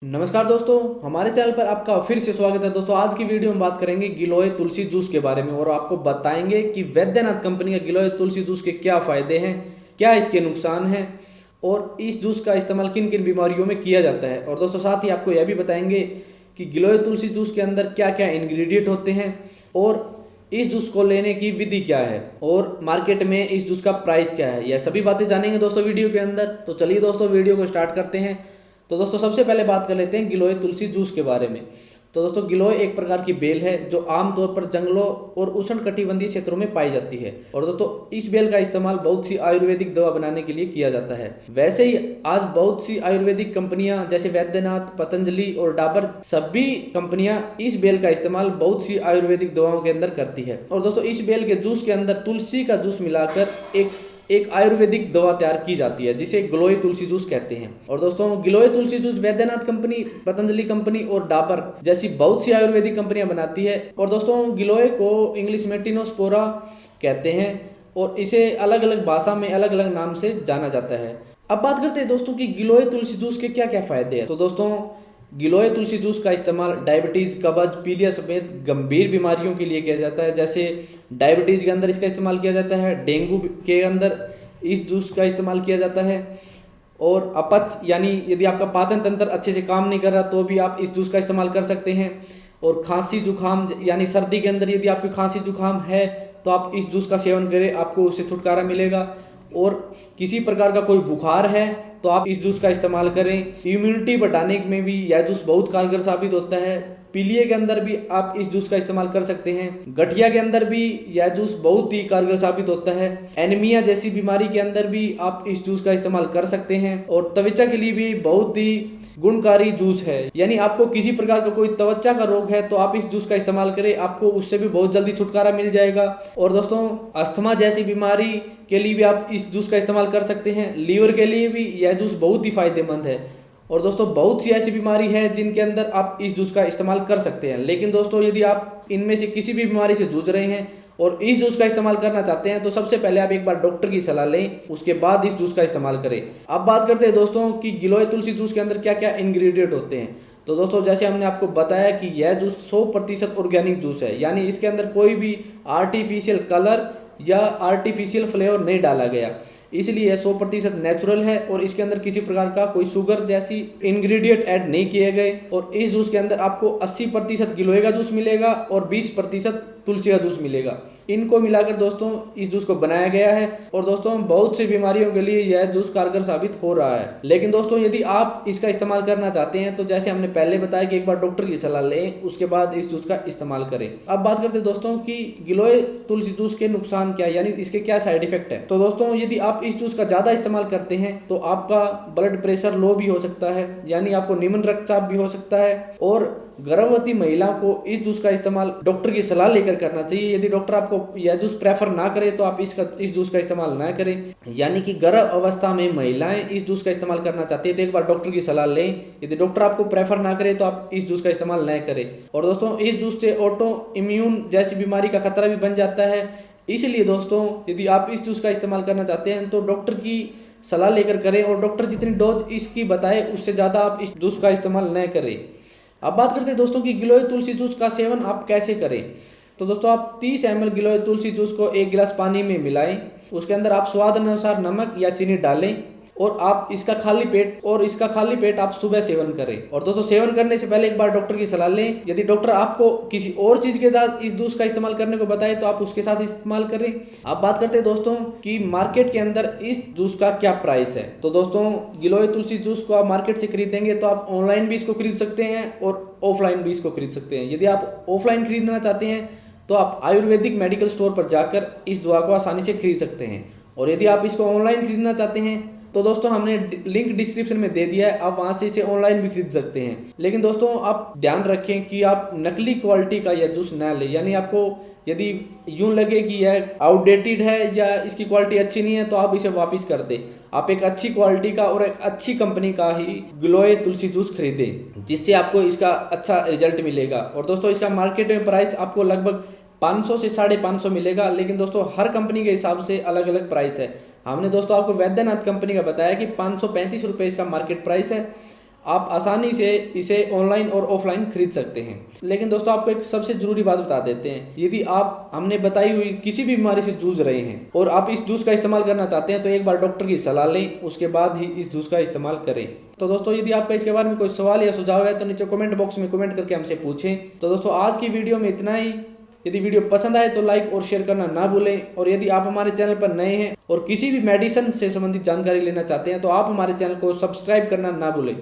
नमस्कार दोस्तों, हमारे चैनल पर आपका फिर से स्वागत है। दोस्तों आज की वीडियो में बात करेंगे गिलोय तुलसी जूस के बारे में और आपको बताएंगे कि वैद्यनाथ कंपनी का गिलोय तुलसी जूस के क्या फ़ायदे हैं, क्या इसके नुकसान हैं और इस जूस का इस्तेमाल किन किन बीमारियों में किया जाता है। और दोस्तों साथ ही आपको यह भी बताएंगे कि गिलोय तुलसी जूस के अंदर क्या क्या इंग्रेडिएंट होते हैं और इस जूस को लेने की विधि क्या है और मार्केट में इस जूस का प्राइस क्या है। यह सभी बातें जानेंगे दोस्तों वीडियो के अंदर। तो चलिए दोस्तों वीडियो को स्टार्ट करते हैं। तो दोस्तों सबसे पहले बात कर लेते हैं गिलोय तुलसी जूस के बारे में। तो दोस्तों गिलोय एक प्रकार की बेल है जो आमतौर पर जंगलों और उष्णकटिबंधीय क्षेत्रों में पाई जाती है। और दोस्तों इस बेल का इस्तेमाल बहुत सी आयुर्वेदिक दवा बनाने के लिए किया जाता है। वैसे ही आज बहुत सी आयुर्वेदिक कंपनियां जैसे वैद्यनाथ, पतंजलि और डाबर सभी कंपनियां इस बेल का इस्तेमाल बहुत सी आयुर्वेदिक दवाओं के अंदर करती है। और दोस्तों इस बेल के जूस के अंदर तुलसी का जूस मिलाकर एक आयुर्वेदिक दवा तैयार की जाती है जिसे गिलोय तुलसी जूस कहते हैं। और दोस्तों गिलोय तुलसी juice Baidyanath company, Patanjali company और डाबर जैसी बहुत सी आयुर्वेदिक कंपनियां बनाती है। और दोस्तों गिलोय को इंग्लिश में टिनोस्पोरा कहते हैं और इसे अलग अलग भाषा में अलग अलग नाम से जाना जाता है। अब बात करते हैं दोस्तों कि गिलोय तुलसी जूस के क्या क्या फायदे हैं। तो दोस्तों गिलोय तुलसी जूस का इस्तेमाल डायबिटीज, कब्ज, पीलिया समेत गंभीर बीमारियों के लिए किया जाता है। जैसे डायबिटीज के अंदर इसका इस्तेमाल किया जाता है, डेंगू के अंदर इस जूस का इस्तेमाल किया जाता है और अपच यानी यदि आपका पाचन तंत्र अच्छे से काम नहीं कर रहा तो भी आप इस जूस का इस्तेमाल कर सकते हैं। और खांसी जुकाम यानी सर्दी के अंदर यदि आपकी खांसी जुकाम है तो आप इस जूस का सेवन करें, आपको उससे छुटकारा मिलेगा। और किसी प्रकार का कोई बुखार है तो आप इस जूस का इस्तेमाल करें। इम्यूनिटी बढ़ाने में भी यह जूस बहुत कारगर साबित होता है। पीलिया के अंदर भी आप इस जूस का इस्तेमाल कर सकते हैं। गठिया के अंदर भी यह जूस बहुत ही कारगर साबित होता है। एनीमिया जैसी बीमारी के अंदर भी आप इस जूस का इस्तेमाल कर सकते हैं। और त्वचा के लिए भी बहुत ही गुणकारी जूस है, यानी आपको किसी प्रकार का कोई त्वचा का रोग है तो आप इस जूस का इस्तेमाल करें, आपको उससे भी बहुत जल्दी छुटकारा मिल जाएगा। और दोस्तों अस्थमा जैसी बीमारी के लिए भी आप इस जूस का इस्तेमाल कर सकते हैं। लीवर के लिए भी यह जूस बहुत ही फायदेमंद है। और दोस्तों बहुत सी ऐसी बीमारी है जिनके अंदर आप इस जूस का इस्तेमाल कर सकते हैं। लेकिन दोस्तों यदि आप इनमें से किसी भी बीमारी से जूझ रहे हैं और इस जूस का इस्तेमाल करना चाहते हैं तो सबसे पहले आप एक बार डॉक्टर की सलाह लें, उसके बाद इस जूस का इस्तेमाल करें। अब बात करते हैं दोस्तों कि गिलोय तुलसी जूस के अंदर क्या क्या इंग्रेडिएंट होते हैं। तो दोस्तों जैसे हमने आपको बताया कि यह जूस 100% ऑर्गेनिक जूस है, यानी इसके अंदर कोई भी आर्टिफिशियल कलर या आर्टिफिशियल फ्लेवर नहीं डाला गया, इसलिए 100% नेचुरल है और इसके अंदर किसी प्रकार का कोई शुगर जैसी इंग्रेडिएंट ऐड नहीं किए गए। और इस जूस के अंदर आपको 80% गिलोय का जूस मिलेगा और 20% तुलसी का जूस मिलेगा। इनको मिलाकर दोस्तों इस जूस को बनाया गया है। और दोस्तों बहुत सी बीमारियों के लिए यह जूस कारगर साबित हो रहा है। लेकिन दोस्तों यदि आप इसका इस्तेमाल करना चाहते हैं तो जैसे हमने पहले बताया कि एक बार डॉक्टर की सलाह लें, उसके बाद इस जूस का इस्तेमाल करें। अब बात करते हैं दोस्तों कि गिलोय तुलसी जूस के नुकसान क्या, यानी इसके क्या साइड इफेक्ट है। तो दोस्तों यदि आप इस जूस का ज्यादा इस्तेमाल करते हैं तो आपका ब्लड प्रेशर लो भी हो सकता है, यानी आपको निम्न रक्तचाप भी हो सकता है। और गर्भवती महिलाओं को इस जूस का इस्तेमाल डॉक्टर की सलाह लेकर करना चाहिए। यदि डॉक्टर आपको यह जूस प्रेफर ना करे तो आप इस जूस का इस्तेमाल ना करें। यानी कि गर्भ अवस्था में महिलाएं इस जूस का इस्तेमाल करना चाहती है तो एक बार डॉक्टर की सलाह लें। यदि डॉक्टर आपको प्रेफर ना करे तो आप इस जूस का इस्तेमाल न करें। और दोस्तों इस जूस से ऑटो इम्यून जैसी बीमारी का खतरा भी बन जाता है, इसलिए दोस्तों यदि आप इस जूस का इस्तेमाल करना चाहते हैं तो डॉक्टर की सलाह लेकर करें और डॉक्टर जितनी डोज इसकी बताए उससे ज़्यादा आप इस जूस का इस्तेमाल न करें। अब बात करते हैं दोस्तों कि गिलोय तुलसी जूस का सेवन आप कैसे करें। तो दोस्तों आप 30 ml गिलोय तुलसी जूस को 1 गिलास पानी में मिलाएं, उसके अंदर आप स्वाद अनुसार नमक या चीनी डालें और आप इसका खाली पेट आप सुबह सेवन करें। और दोस्तों सेवन करने से पहले एक बार डॉक्टर की सलाह लें। यदि डॉक्टर आपको किसी और चीज के साथ इस जूस का इस्तेमाल करने को बताए तो आप उसके साथ इस्तेमाल करें। अब बात करते हैं दोस्तों कि मार्केट के अंदर इस जूस का क्या प्राइस है। तो दोस्तों गिलोय तुलसी जूस को आप मार्केट से खरीदेंगे तो आप ऑनलाइन भी इसको खरीद सकते हैं और ऑफलाइन भी इसको खरीद सकते हैं। यदि आप ऑफलाइन खरीदना चाहते हैं तो आप आयुर्वेदिक मेडिकल स्टोर पर जाकर इस दवा को आसानी से खरीद सकते हैं। और यदि आप इसको ऑनलाइन खरीदना चाहते हैं तो दोस्तों हमने लिंक डिस्क्रिप्शन में दे दिया है, आप वहां से इसे ऑनलाइन भी खरीद सकते हैं। लेकिन दोस्तों आप ध्यान रखें कि आप नकली क्वालिटी का यह जूस ना लें, यानी आपको यदि यूं लगे कि यह आउटडेटेड है या इसकी क्वालिटी अच्छी नहीं है तो आप इसे वापस कर दें। आप एक अच्छी क्वालिटी का और एक अच्छी कंपनी का ही गिलोय तुलसी जूस खरीदें, जिससे आपको इसका अच्छा रिजल्ट मिलेगा। और दोस्तों इसका मार्केट में प्राइस आपको लगभग 500 से 550 मिलेगा, लेकिन दोस्तों हर कंपनी के हिसाब से अलग अलग प्राइस है। हमने दोस्तों आपको वैद्यनाथ कंपनी का बताया कि 535 रुपये इसका मार्केट प्राइस है। आप आसानी से इसे ऑनलाइन और ऑफलाइन खरीद सकते हैं। लेकिन दोस्तों आपको एक सबसे जरूरी बात बता देते हैं, यदि आप हमने बताई हुई किसी भी बीमारी से जूझ रहे हैं और आप इस जूस का इस्तेमाल करना चाहते हैं तो एक बार डॉक्टर की सलाह लें, उसके बाद ही इस जूस का इस्तेमाल करें। तो दोस्तों यदि आपका इसके बारे में कोई सवाल या सुझाव है तो नीचे कमेंट बॉक्स में कमेंट करके हमसे पूछें। तो दोस्तों आज की वीडियो में इतना ही। यदि वीडियो पसंद आए तो लाइक और शेयर करना ना भूलें, और यदि आप हमारे चैनल पर नए हैं और किसी भी मेडिसिन से संबंधित जानकारी लेना चाहते हैं तो आप हमारे चैनल को सब्सक्राइब करना ना भूलें।